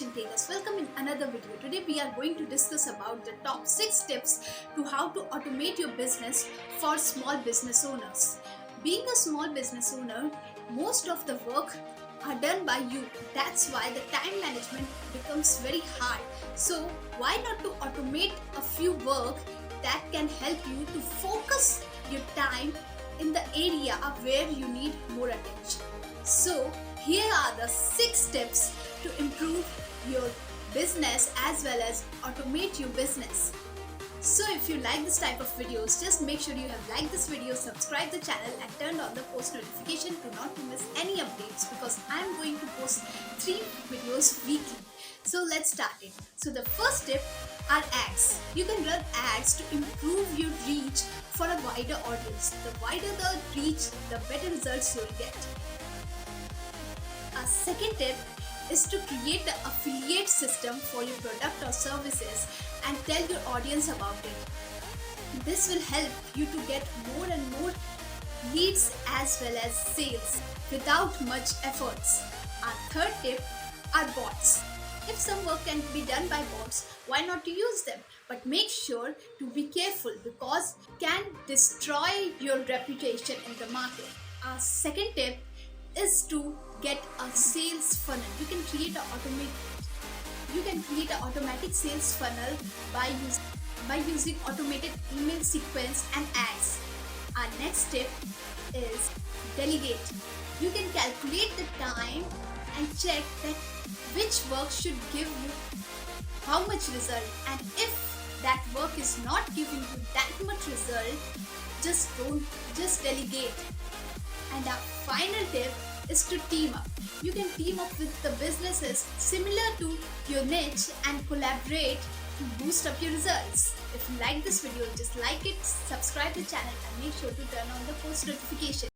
action takers, welcome in another video. Today we are going to discuss about the top 6 tips to how to automate your business for small business owners. Being a small business owner, most of the work are done by you. That's why the time management becomes very hard. So why not to automate a few work that can help you to focus your time in the area where you need more attention. So here are the 6 tips to improve your business as well as automate your business. So if you like this type of videos, just make sure you have liked this video, subscribe the channel and turn on the post notification to not to miss any updates, because I am going to post 3 videos weekly. So let's start it. So the first tip are ads. You can run ads to improve your reach for a wider audience. The wider the reach, the better results you'll get. A second tip is to create the affiliate system for your product or services and tell your audience about it. This will help you to get more and more leads as well as sales without much efforts. Our third tip are bots. If some work can be done by bots, why not to use them? But make sure to be careful, because it can destroy your reputation in the market. Our second tip is to get a sales funnel. You can create an automatic sales funnel by using automated email sequence and ads. Our next tip is Delegate. You can calculate the time and check that which work should give you how much result, and if that work is not giving you that much result, just delegate. And our final tip is to team up. You can team up with the businesses similar to your niche and collaborate to boost up your results. If you like this video, just like it, subscribe the channel and make sure to turn on the post notification.